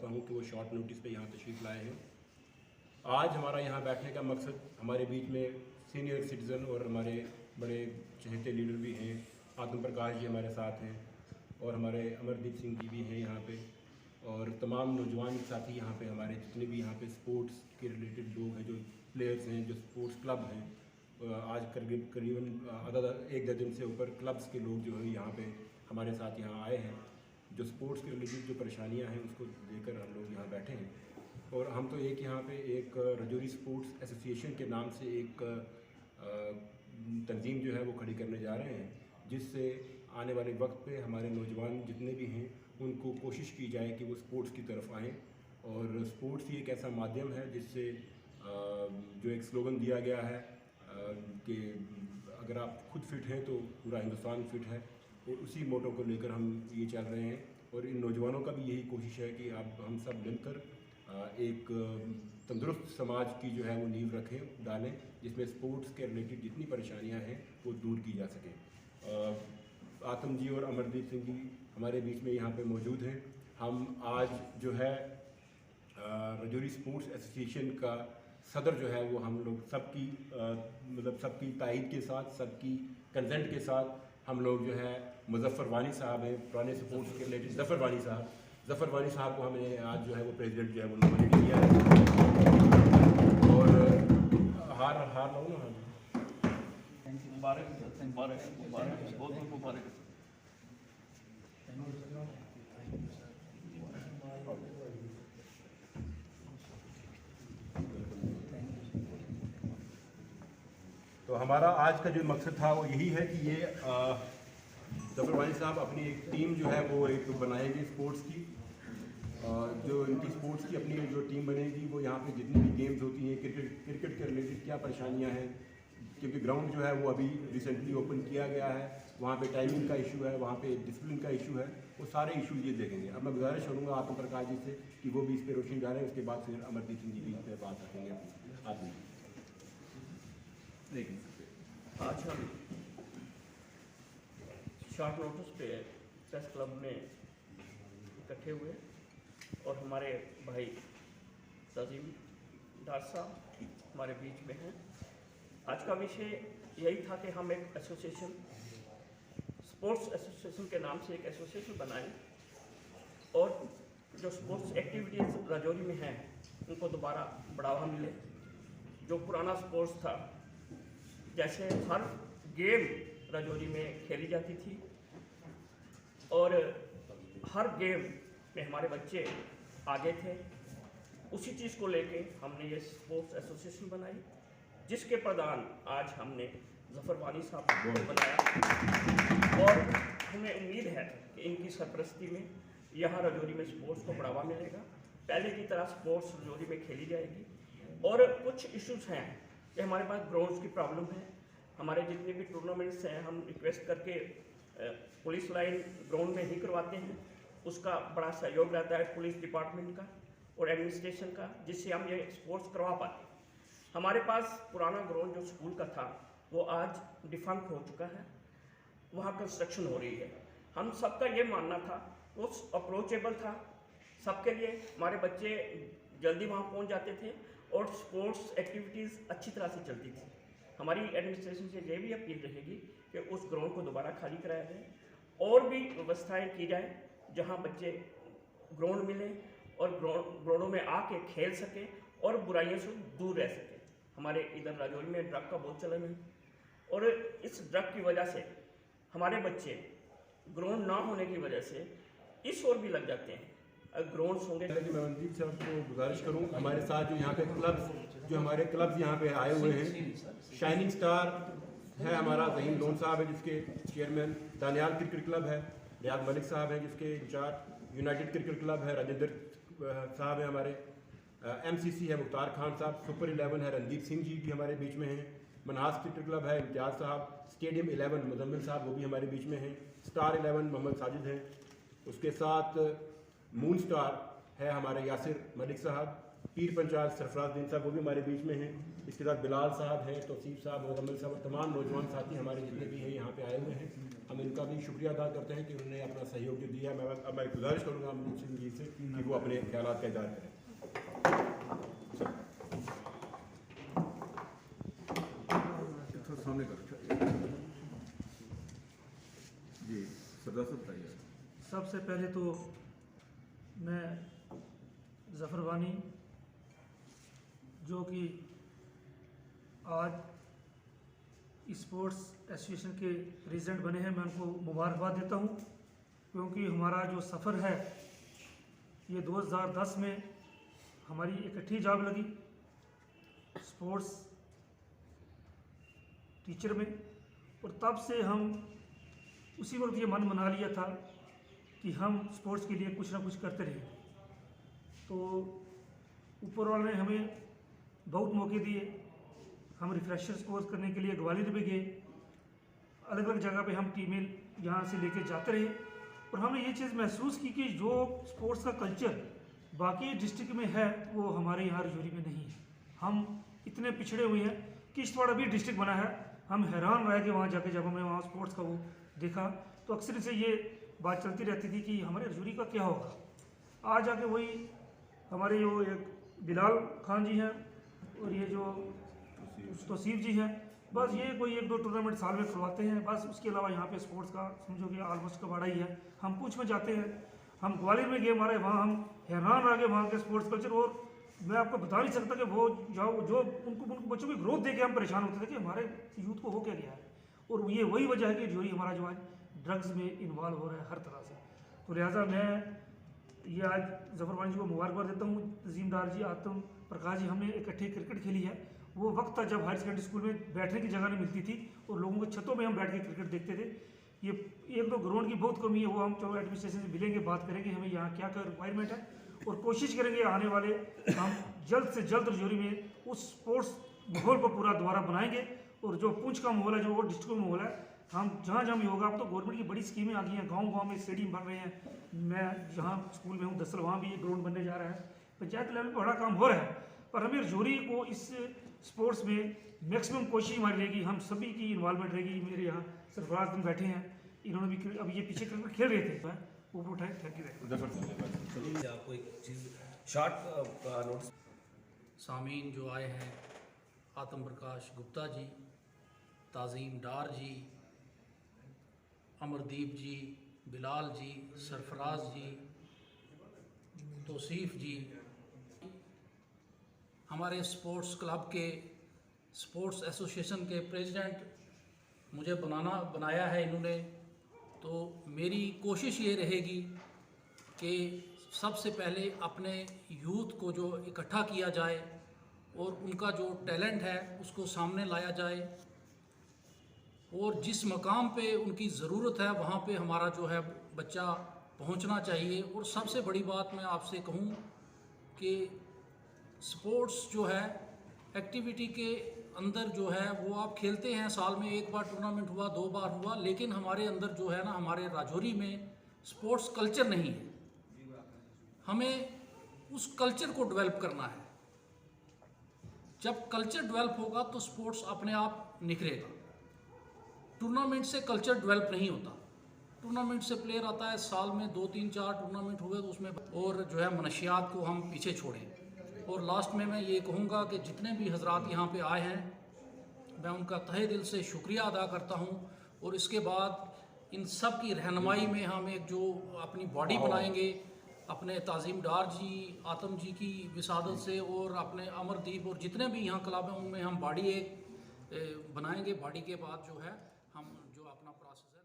करता हूँ कि वो शॉर्ट नोटिस पे यहाँ तशरीफ़ लाए हैं। आज हमारा यहाँ बैठने का मकसद, हमारे बीच में सीनियर सिटीज़न और हमारे बड़े चहेते लीडर भी हैं। आत्म प्रकाश जी हमारे साथ हैं और हमारे अमरदीप सिंह जी भी हैं यहाँ पे, और तमाम नौजवान साथी यहाँ पे, हमारे जितने भी यहाँ पे स्पोर्ट्स के रिलेटेड लोग हैं, जो प्लेयर्स हैं, जो स्पोर्ट्स क्लब हैं। आज करीबन आधा एक दर्जन से ऊपर क्लब्स के लोग जो है यहाँ पे हमारे साथ यहाँ आए हैं, जो स्पोर्ट्स के रिलेटेड जो परेशानियाँ हैं उसको लेकर हम लोग यहाँ बैठे हैं। और हम तो एक यहाँ पे एक रजौरी स्पोर्ट्स एसोसिएशन के नाम से एक तंजीम जो है वो खड़ी करने जा रहे हैं, जिससे आने वाले वक्त पे हमारे नौजवान जितने भी हैं उनको कोशिश की जाए कि वो स्पोर्ट्स की तरफ आएँ। और स्पोर्ट्स ही एक ऐसा माध्यम है जिससे जो एक स्लोगन दिया गया है कि अगर आप खुद फिट हैं तो पूरा हिंदुस्तान फिट है, और उसी मोटो को लेकर हम ये चल रहे हैं। और इन नौजवानों का भी यही कोशिश है कि आप हम सब मिलकर एक तंदुरुस्त समाज की जो है वो नींव रखें, डालें, जिसमें स्पोर्ट्स के रिलेटेड जितनी परेशानियां हैं वो दूर की जा सकें। आत्म जी और अमरदीप सिंह जी हमारे बीच में यहाँ पे मौजूद हैं। हम आज जो है रजौरी स्पोर्ट्स एसोसिएशन का सदर जो है वो हम लोग सबकी मतलब सबकी तायद के साथ, सबकी कंसेंट के साथ हम लोग जो है मुज़फ़्फ़र वानी साहब हैं, पुराने स्पोर्ट्स के रिलेटेड ज़फ़र वानी साहब को हमने आज जो है वो प्रेसिडेंट जो है वो नॉमिनेट किया है। और हार लो ना, मुबारक बहुत मुबारक। तो हमारा आज का जो मकसद था वो यही है कि ये ज़फ़र वानी साहब अपनी एक टीम जो है वो एक बनाएंगे स्पोर्ट्स की। जो इनकी स्पोर्ट्स की अपनी जो टीम बनेगी वो यहाँ पे जितनी भी गेम्स होती हैं, क्रिकेट के रिलेटेड क्या परेशानियाँ हैं, क्योंकि ग्राउंड जो है वो अभी रिसेंटली ओपन किया गया है, वहाँ पे टाइमिंग का इशू है, वहाँ पे डिसिप्लिन का इशू है, वो सारे इशूज़ ये देखेंगे। अब मैं गुजारिश करूँगा आत्म प्रकाश जी से कि वो भी इस पर रोशनी डालें, उसके बाद फिर अमरदीप सिंह जी भी इस पर बात रखेंगे। आप आज हम शॉर्ट नोटिस पे प्रेस क्लब में इकट्ठे हुए और हमारे भाई तजीम डार साहब हमारे बीच में हैं। आज का विषय यही था कि हम एक एसोसिएशन, स्पोर्ट्स एसोसिएशन के नाम से एक एसोसिएशन बनाएं और जो स्पोर्ट्स एक्टिविटीज़ रजौरी में हैं उनको दोबारा बढ़ावा मिले। जो पुराना स्पोर्ट्स था, जैसे हर गेम रजौरी में खेली जाती थी और हर गेम में हमारे बच्चे आगे थे, उसी चीज़ को लेके हमने ये स्पोर्ट्स एसोसिएशन बनाई, जिसके प्रधान आज हमने ज़फ़र वानी साहब को बनाया। और हमें उम्मीद है कि इनकी सरपरस्ती में यहाँ रजौरी में स्पोर्ट्स को बढ़ावा मिलेगा, पहले की तरह स्पोर्ट्स रजौरी में खेली जाएगी। और कुछ इश्यूज़ हैं कि हमारे पास ग्राउंड्स की प्रॉब्लम है। हमारे जितने भी टूर्नामेंट्स हैं हम रिक्वेस्ट करके पुलिस लाइन ग्राउंड में ही करवाते हैं, उसका बड़ा सहयोग रहता है पुलिस डिपार्टमेंट का और एडमिनिस्ट्रेशन का, जिससे हम ये स्पोर्ट्स करवा पाते हैं। हमारे पास पुराना ग्राउंड जो स्कूल का था वो आज डिफंक्ट हो चुका है, वहाँ कंस्ट्रक्शन हो रही है। हम सबका ये मानना था वो अप्रोचेबल था सबके लिए, हमारे बच्चे जल्दी वहाँ पहुँच जाते थे और स्पोर्ट्स एक्टिविटीज़ अच्छी तरह से चलती थी। हमारी एडमिनिस्ट्रेशन से ये भी अपील रहेगी कि उस ग्राउंड को दोबारा खाली कराया जाए और भी व्यवस्थाएं की जाए जहां बच्चे ग्राउंड मिले और ग्राउंडों में आके खेल सके और बुराइयों से दूर रह सके। हमारे इधर रजौरी में ड्रग का बहुत चलन है और इस ड्रग की वजह से हमारे बच्चे ग्राउंड ना होने की वजह से इस ओर भी लग जाते हैं। ग्राउंड्स होंगे। मैं मनदीप साहब को गुजारिश करूँ, हमारे साथ जो यहाँ पे क्लब्स, जो हमारे क्लब्स यहाँ पे आए हुए हैं, शाइनिंग स्टार है हमारा, ज़हीम लोन साहब है जिसके चेयरमैन, दानियाल क्रिकेट क्लब है, रियाज मलिक साहब हैं जिसके इंचार्ज, यूनाइटेड क्रिकेट क्लब है, राजेंद्र साहब हैं हमारे, MCC है मुख्तार खान साहब, सुपर 11 है रणदीप सिंह जी भी हमारे बीच में हैं, मनहास क्रिकेट क्लब है इम्तियाज़ साहब, स्टेडियम 11 मुजम्मिल साहब वो भी हमारे बीच में हैं, स्टार 11 मोहम्मद साजिद हैं, उसके साथ मून स्टार है हमारे यासिर मलिक साहब, पीर पंचायत सरफराजुद्दीन साहब वो भी हमारे बीच में हैं। इसके साथ बिलाल साहब हैं, तौसीफ साहब, मुकम्मल साहब और तमाम नौजवान साथी हमारे जितने भी हैं यहाँ पे आए हुए हैं। हम इनका भी शुक्रिया अदा करते हैं कि उन्होंने अपना सहयोग जो दिया। अब मैं गुजारिश करूँगा अमन सिंह जी से कि वो अपने ख्यालात का इज़हार करें। सामने जी सरदार साहब बताइए। सबसे पहले तो मैं ज़फ़र वानी जो कि आज स्पोर्ट्स एसोसिएशन के प्रेसिडेंट बने हैं, मैं उनको मुबारकबाद देता हूं, क्योंकि हमारा जो सफ़र है ये 2010 में हमारी इकट्ठी जॉब लगी स्पोर्ट्स टीचर में, और तब से हम उसी वक्त ये मन बना लिया था कि हम स्पोर्ट्स के लिए कुछ ना कुछ करते रहे। तो ऊपर वाले ने हमें बहुत मौके दिए। हम रिफ्रेशर्स कोर्स करने के लिए ग्वालियर भी गए, अलग अलग जगह पे हम टीमें यहाँ से लेके जाते रहे, और हमने ये चीज़ महसूस की कि जो स्पोर्ट्स का कल्चर बाकी डिस्ट्रिक्ट में है वो हमारे यहाँ रजौरी में नहीं है। हम इतने पिछड़े हुए हैं। किश्तवाड़ भी डिस्ट्रिक्ट बना है, हम हैरान रह गए वहाँ जाके, जब हमें वहाँ स्पोर्ट्स का वो देखा तो अक्सर से ये बात चलती रहती थी कि हमारे रजौरी का क्या होगा। आज जाके वही हमारे जो एक बिलाल खान जी हैं और ये जो तौसीफ जी हैं, बस ये कोई 1-2 टूर्नामेंट साल में करवाते हैं, बस उसके अलावा यहाँ पे स्पोर्ट्स का समझो कि ऑलमोस्ट कबाड़ा ही है। हम पूछ में जाते हैं, हम ग्वालियर में गए, हमारे वहाँ हम हैरान रह गए वहाँ के स्पोर्ट्स कल्चर, और मैं आपको बता नहीं सकता कि वो जो उनको बच्चों की ग्रोथ देख के हम परेशान होते थे कि हमारे यूथ को हो क्या गया है। और ये वही वजह है कि जो ही हमारा जो आज ड्रग्स में इन्वॉल्व हो रहा है हर तरह से। तो लिहाजा मैं ये आज ज़फ़र वानी जी को मुबारकबाद देता हूँ। तज़ीम डार जी, आतम प्रकाश जी, हमने इकट्ठे क्रिकेट खेली है। वो वक्त था जब हायर सेकेंडरी स्कूल में बैठने की जगह नहीं मिलती थी और लोगों के छतों में हम बैठ के क्रिकेट देखते थे। ये 1-2 ग्राउंड की बहुत कमी है, वो हम चलो एडमिनिस्ट्रेशन से मिलेंगे, बात करेंगे हमें यहाँ क्या क्या रिक्वायरमेंट है, और कोशिश करेंगे आने वाले हम जल्द से जल्द रजौरी में उस स्पोर्ट्स माहौल को पूरा दोबारा बनाएंगे। और जो पुंछ का माहौल है, जो वो डिस्ट्रिक्ट का माहौल है, हम जहाँ जहाँ भी होगा, अब तो गवर्नमेंट की बड़ी स्कीमें आ गई हैं, गांव-गांव में स्टेडियम बन रहे हैं। मैं जहाँ स्कूल में हूँ दसल, वहाँ भी एक ग्राउंड बनने जा रहा है। पंचायत लेवल पर बड़ा काम हो रहा है, पर हमें रजौरी को इस स्पोर्ट्स में मैक्सिमम कोशिश हमारी रहेगी, हम सभी की इन्वॉल्वमेंट रहेगी। मेरे यहाँ सरफराज दिन बैठे हैं, इन्होंने भी अब ये पीछे क्रिकेट खेल रहे थे, ऊपर उठाए। Thank you. आपको एक चीज़ शॉर्ट नोट्स। सामीन जो आए हैं, आतम प्रकाश गुप्ता जी, ताज़ीम डार जी, अमरदीप जी, बिलाल जी, सरफराज जी, तौसीफ जी, हमारे स्पोर्ट्स क्लब के स्पोर्ट्स एसोसिएशन के प्रेसिडेंट मुझे बनाया है इन्होंने। तो मेरी कोशिश ये रहेगी कि सबसे पहले अपने यूथ को जो इकट्ठा किया जाए और उनका जो टैलेंट है उसको सामने लाया जाए, और जिस मकाम पे उनकी ज़रूरत है वहाँ पे हमारा जो है बच्चा पहुँचना चाहिए। और सबसे बड़ी बात मैं आपसे कहूँ कि स्पोर्ट्स जो है एक्टिविटी के अंदर जो है वो आप खेलते हैं, साल में 1 बार टूर्नामेंट हुआ, 2 बार हुआ, लेकिन हमारे अंदर जो है ना, हमारे राजौरी में स्पोर्ट्स कल्चर नहीं है। हमें उस कल्चर को डेवलप करना है। जब कल्चर डेवलप होगा तो स्पोर्ट्स अपने आप निखरेगा। टूर्नामेंट से कल्चर डेवलप नहीं होता। टूर्नामेंट से प्लेयर आता है, साल में 2-3-4 टूर्नामेंट हुए तो उसमें, और जो है मनशियात को हम पीछे छोड़ें। और लास्ट में मैं ये कहूँगा कि जितने भी हजरात यहाँ पे आए हैं, मैं उनका तहे दिल से शुक्रिया अदा करता हूँ। और इसके बाद इन सब की रहनुमाई में हम एक जो अपनी बॉडी बनाएंगे, अपने ताज़ीम डार जी, आतम जी की विसादत से, और अपने अमरदीप और जितने भी यहाँ क्लब हैं उनमें हम बॉडी एक बनाएंगे। बॉडी के बाद जो है हम जो अपना प्रोसेस है